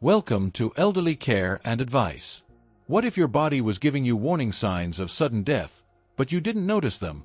Welcome to Elderly Care and Advice. What if your body was giving you warning signs of sudden death, but you didn't notice them?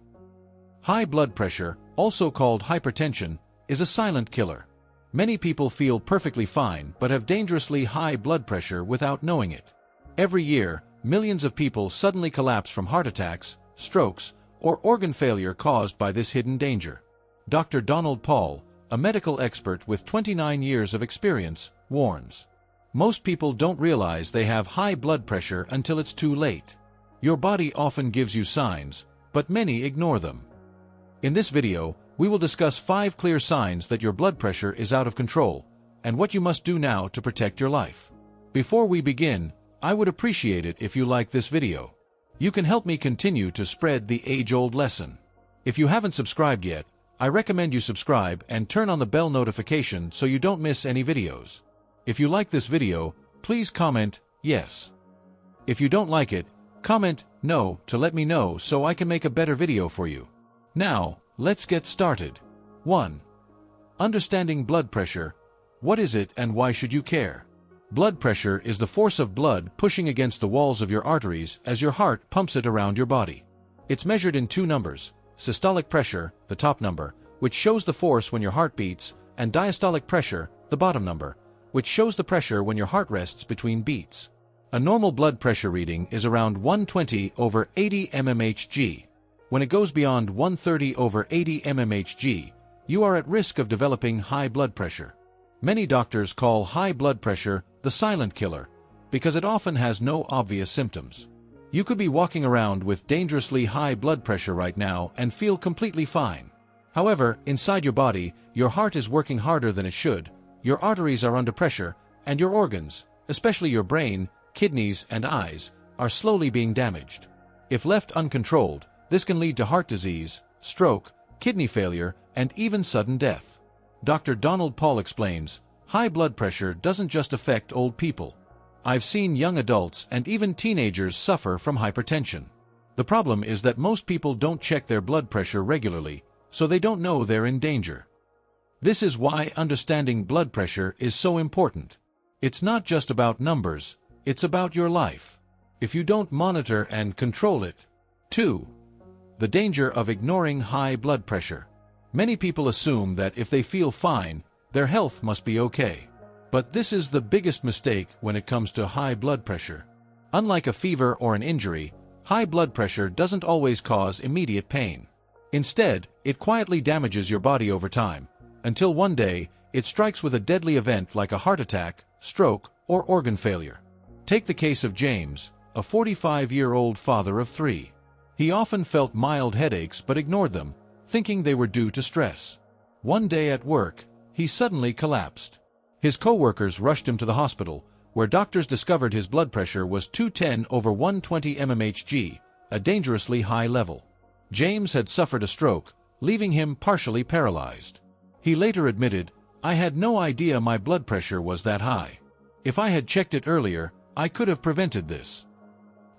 High blood pressure, also called hypertension, is a silent killer. Many people feel perfectly fine but have dangerously high blood pressure without knowing it. Every year, millions of people suddenly collapse from heart attacks, strokes, or organ failure caused by this hidden danger. Dr. Donald Paul, a medical expert with 29 years of experience, warns. Most people don't realize they have high blood pressure until it's too late. Your body often gives you signs, but many ignore them. In this video, we will discuss 5 clear signs that your blood pressure is out of control, and what you must do now to protect your life. Before we begin, I would appreciate it if you like this video. You can help me continue to spread the age-old lesson. If you haven't subscribed yet, I recommend you subscribe and turn on the bell notification so you don't miss any videos. If you like this video, please comment yes. If you don't like it, comment no to let me know so I can make a better video for you. Now, let's get started. 1. Understanding blood pressure. What is it and why should you care? Blood pressure is the force of blood pushing against the walls of your arteries as your heart pumps it around your body. It's measured in 2 numbers, systolic pressure, the top number, which shows the force when your heart beats, and diastolic pressure, the bottom number, which shows the pressure when your heart rests between beats. A normal blood pressure reading is around 120 over 80 mmHg. When it goes beyond 130 over 80 mmHg, you are at risk of developing high blood pressure. Many doctors call high blood pressure the silent killer, because it often has no obvious symptoms. You could be walking around with dangerously high blood pressure right now and feel completely fine. However, inside your body, your heart is working harder than it should, your arteries are under pressure, and your organs, especially your brain, kidneys, and eyes, are slowly being damaged. If left uncontrolled, this can lead to heart disease, stroke, kidney failure, and even sudden death. Dr. Donald Paul explains, high blood pressure doesn't just affect old people. I've seen young adults and even teenagers suffer from hypertension. The problem is that most people don't check their blood pressure regularly, so they don't know they're in danger. This is why understanding blood pressure is so important. It's not just about numbers, it's about your life. If you don't monitor and control it. 2. The danger of ignoring high blood pressure. Many people assume that if they feel fine, their health must be okay. But this is the biggest mistake when it comes to high blood pressure. Unlike a fever or an injury, high blood pressure doesn't always cause immediate pain. Instead, it quietly damages your body over time, until one day, it strikes with a deadly event like a heart attack, stroke, or organ failure. Take the case of James, a 45-year-old father of 3. He often felt mild headaches but ignored them, thinking they were due to stress. One day at work, he suddenly collapsed. His co-workers rushed him to the hospital, where doctors discovered his blood pressure was 210 over 120 mmHg, a dangerously high level. James had suffered a stroke, leaving him partially paralyzed. He later admitted, "I had no idea my blood pressure was that high. If I had checked it earlier, I could have prevented this."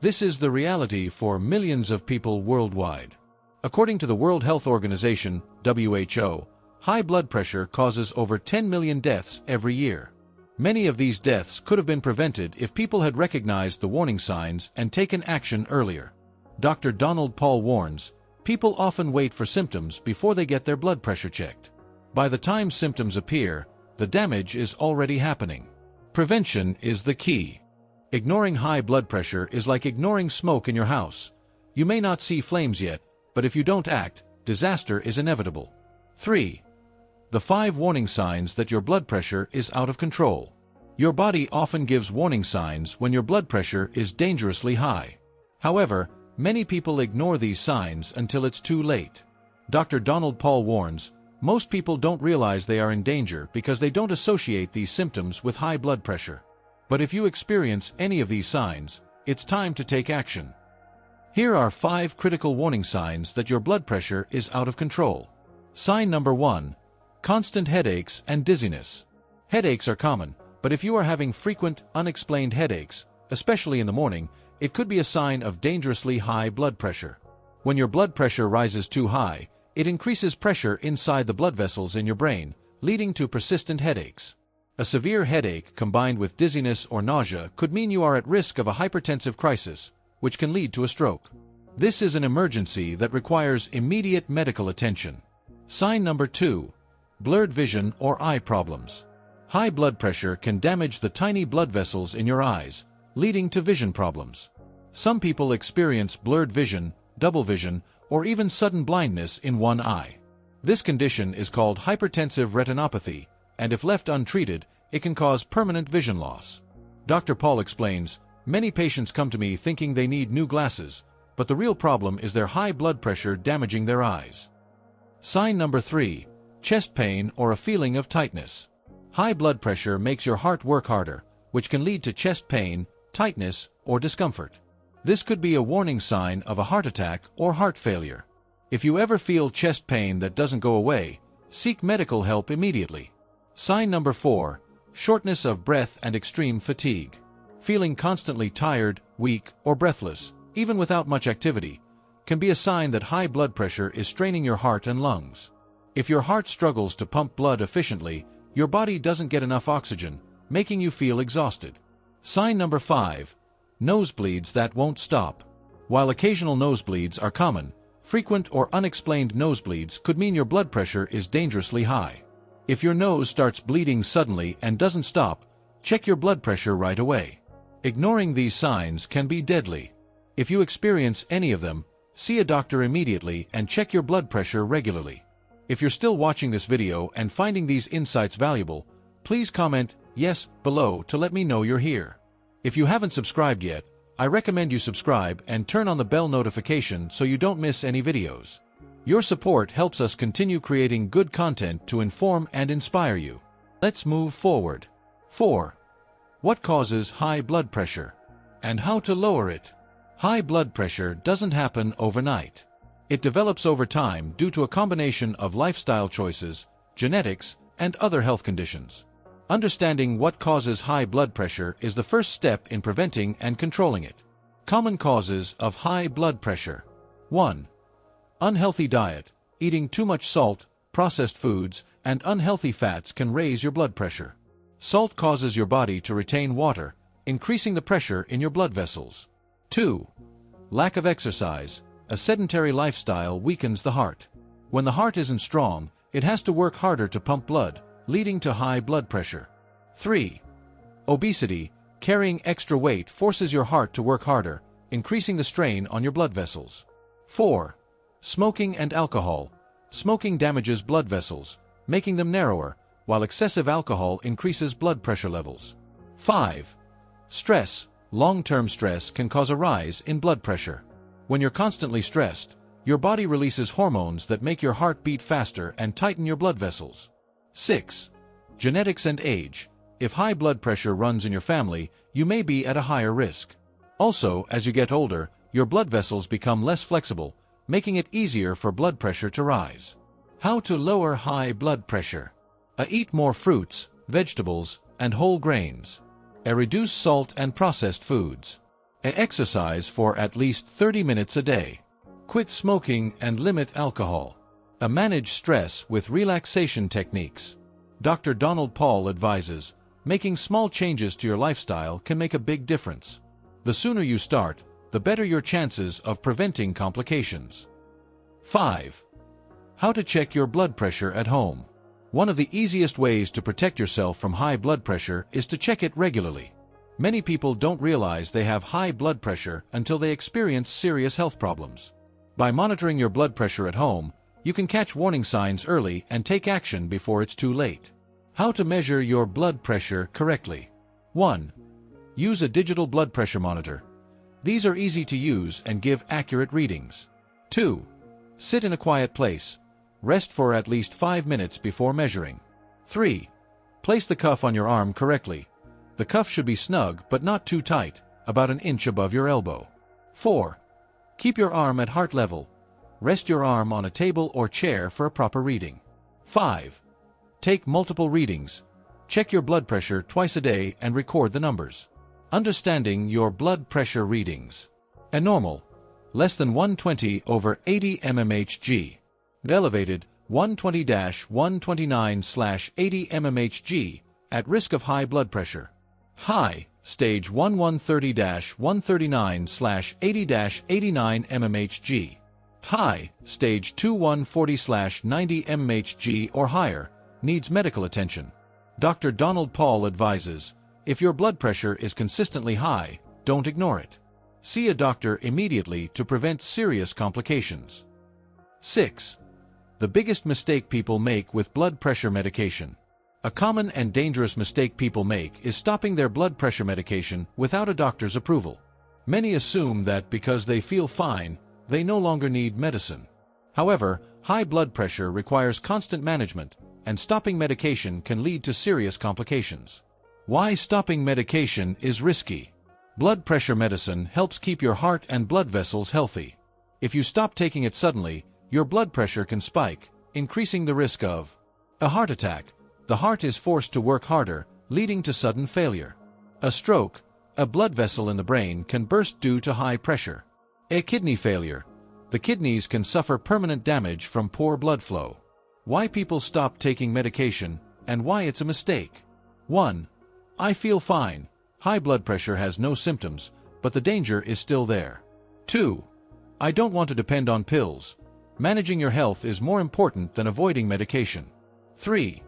This is the reality for millions of people worldwide. According to the World Health Organization, WHO, high blood pressure causes over 10 million deaths every year. Many of these deaths could have been prevented if people had recognized the warning signs and taken action earlier. Dr. Donald Paul warns, people often wait for symptoms before they get their blood pressure checked. By the time symptoms appear, the damage is already happening. Prevention is the key. Ignoring high blood pressure is like ignoring smoke in your house. You may not see flames yet, but if you don't act, disaster is inevitable. 3. The 5 warning signs that your blood pressure is out of control. Your body often gives warning signs when your blood pressure is dangerously high. However, many people ignore these signs until it's too late. Dr. Donald Paul warns, most people don't realize they are in danger because they don't associate these symptoms with high blood pressure. But if you experience any of these signs, it's time to take action. Here are 5 critical warning signs that your blood pressure is out of control. Sign number 1. Constant headaches and dizziness. Headaches are common, but if you are having frequent, unexplained headaches, especially in the morning, it could be a sign of dangerously high blood pressure. When your blood pressure rises too high, it increases pressure inside the blood vessels in your brain, leading to persistent headaches. A severe headache combined with dizziness or nausea could mean you are at risk of a hypertensive crisis, which can lead to a stroke. This is an emergency that requires immediate medical attention. Sign number 2. Blurred vision or eye problems. High blood pressure can damage the tiny blood vessels in your eyes, leading to vision problems. Some people experience blurred vision, double vision, or even sudden blindness in one eye. This condition is called hypertensive retinopathy, and if left untreated, it can cause permanent vision loss. Dr. Paul explains, many patients come to me thinking they need new glasses, but the real problem is their high blood pressure damaging their eyes. Sign number 3. Chest pain or a feeling of tightness. High blood pressure makes your heart work harder, which can lead to chest pain, tightness, or discomfort. This could be a warning sign of a heart attack or heart failure. If you ever feel chest pain that doesn't go away, seek medical help immediately. Sign number 4. Shortness of breath and extreme fatigue. Feeling constantly tired, weak, or breathless, even without much activity, can be a sign that high blood pressure is straining your heart and lungs. If your heart struggles to pump blood efficiently, your body doesn't get enough oxygen, making you feel exhausted. Sign number 5. Nosebleeds that won't stop. While occasional nosebleeds are common, frequent or unexplained nosebleeds could mean your blood pressure is dangerously high. If your nose starts bleeding suddenly and doesn't stop, check your blood pressure right away. Ignoring these signs can be deadly. If you experience any of them, see a doctor immediately and check your blood pressure regularly. If you're still watching this video and finding these insights valuable, please comment yes below to let me know you're here. If you haven't subscribed yet, I recommend you subscribe and turn on the bell notification so you don't miss any videos. Your support helps us continue creating good content to inform and inspire you. Let's move forward. 4. What causes high blood pressure? And how to lower it? High blood pressure doesn't happen overnight. It develops over time due to a combination of lifestyle choices, genetics, and other health conditions. Understanding what causes high blood pressure is the first step in preventing and controlling it. Common causes of high blood pressure. 1. Unhealthy diet. Eating too much salt, processed foods, and unhealthy fats can raise your blood pressure. Salt causes your body to retain water, increasing the pressure in your blood vessels. 2. Lack of exercise. A sedentary lifestyle weakens the heart. When the heart isn't strong, it has to work harder to pump blood, leading to high blood pressure. 3. Obesity. Carrying extra weight forces your heart to work harder, increasing the strain on your blood vessels. 4. Smoking and alcohol. Smoking damages blood vessels, making them narrower, while excessive alcohol increases blood pressure levels. 5. Stress. Long-term stress can cause a rise in blood pressure. When you're constantly stressed, your body releases hormones that make your heart beat faster and tighten your blood vessels. 6. Genetics and age. If high blood pressure runs in your family, you may be at a higher risk. Also, as you get older, your blood vessels become less flexible, making it easier for blood pressure to rise. How to lower high blood pressure? Eat more fruits, vegetables, and whole grains. Reduce salt and processed foods. Exercise for at least 30 minutes a day. Quit smoking and limit alcohol. Manage stress with relaxation techniques. Dr. Donald Paul advises, making small changes to your lifestyle can make a big difference. The sooner you start, the better your chances of preventing complications. 5. How to check your blood pressure at home. One of the easiest ways to protect yourself from high blood pressure is to check it regularly. Many people don't realize they have high blood pressure until they experience serious health problems. By monitoring your blood pressure at home, you can catch warning signs early and take action before it's too late. How to measure your blood pressure correctly. 1. Use a digital blood pressure monitor. These are easy to use and give accurate readings. 2. Sit in a quiet place. Rest for at least 5 minutes before measuring. 3. Place the cuff on your arm correctly. The cuff should be snug but not too tight, about an inch above your elbow. 4. Keep your arm at heart level. Rest your arm on a table or chair for a proper reading. 5. Take multiple readings. Check your blood pressure twice a day and record the numbers. Understanding your blood pressure readings. A normal, less than 120/80 mmHg. Elevated, 120/129/80 mmHg, At risk of high blood pressure. High, stage 1130-139/80-89 mmHg. High, stage 2140/90 mmHg or higher, needs medical attention. Dr. Donald Paul advises, if your blood pressure is consistently high, don't ignore it. See a doctor immediately to prevent serious complications. 6. The biggest mistake people make with blood pressure medication. A common and dangerous mistake people make is stopping their blood pressure medication without a doctor's approval. Many assume that because they feel fine, they no longer need medicine. However, high blood pressure requires constant management, and stopping medication can lead to serious complications. Why stopping medication is risky. Blood pressure medicine helps keep your heart and blood vessels healthy. If you stop taking it suddenly, your blood pressure can spike, increasing the risk of a heart attack. The heart is forced to work harder, leading to sudden failure. A stroke, a blood vessel in the brain can burst due to high pressure. A kidney failure. The kidneys can suffer permanent damage from poor blood flow. Why people stop taking medication, and why it's a mistake. 1. I feel fine. High blood pressure has no symptoms, but the danger is still there. 2. I don't want to depend on pills. Managing your health is more important than avoiding medication. 3.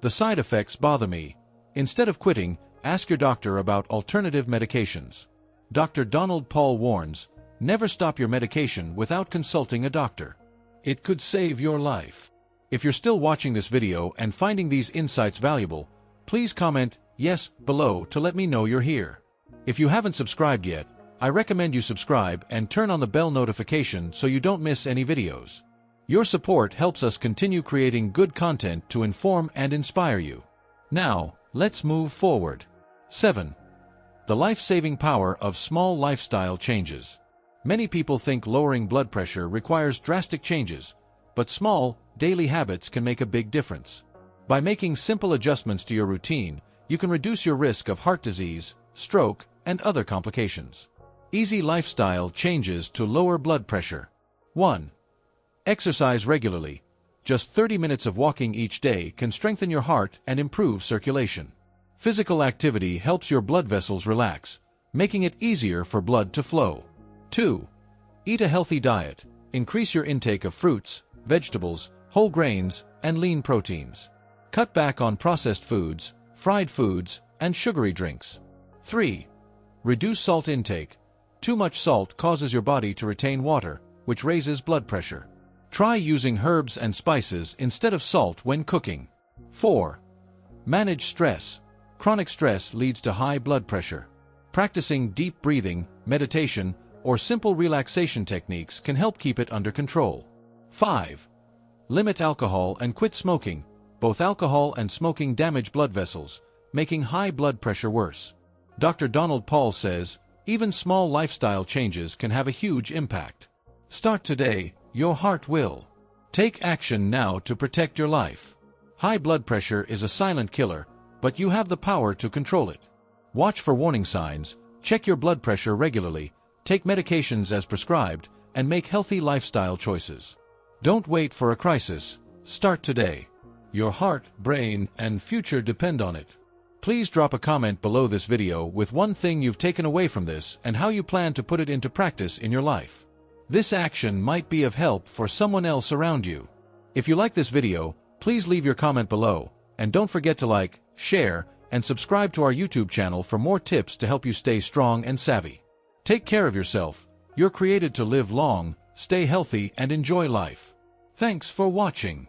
The side effects bother me. Instead of quitting, ask your doctor about alternative medications. Dr. Donald Paul warns, never stop your medication without consulting a doctor. It could save your life. If you're still watching this video and finding these insights valuable, please comment yes below to let me know you're here. If you haven't subscribed yet, I recommend you subscribe and turn on the bell notification so you don't miss any videos. Your support helps us continue creating good content to inform and inspire you. Now, let's move forward. 7. The life-saving power of small lifestyle changes. Many people think lowering blood pressure requires drastic changes, but small, daily habits can make a big difference. By making simple adjustments to your routine, you can reduce your risk of heart disease, stroke, and other complications. Easy lifestyle changes to lower blood pressure. 1. Exercise regularly. Just 30 minutes of walking each day can strengthen your heart and improve circulation. Physical activity helps your blood vessels relax, making it easier for blood to flow. 2. Eat a healthy diet. Increase your intake of fruits, vegetables, whole grains, and lean proteins. Cut back on processed foods, fried foods, and sugary drinks. 3. Reduce salt intake. Too much salt causes your body to retain water, which raises blood pressure. Try using herbs and spices instead of salt when cooking. 4. Manage stress. Chronic stress leads to high blood pressure. Practicing deep breathing, meditation, or simple relaxation techniques can help keep it under control. 5. Limit alcohol and quit smoking. Both alcohol and smoking damage blood vessels, making high blood pressure worse. Dr. Donald Paul says, even small lifestyle changes can have a huge impact. Start today, your heart will. Take action now to protect your life. High blood pressure is a silent killer, but you have the power to control it. Watch for warning signs, check your blood pressure regularly, take medications as prescribed, and make healthy lifestyle choices. Don't wait for a crisis, start today. Your heart, brain, and future depend on it. Please drop a comment below this video with one thing you've taken away from this and how you plan to put it into practice in your life. This action might be of help for someone else around you. If you like this video, please leave your comment below, and don't forget to like, share, and subscribe to our YouTube channel for more tips to help you stay strong and savvy. Take care of yourself. You're created to live long, stay healthy, and enjoy life. Thanks for watching.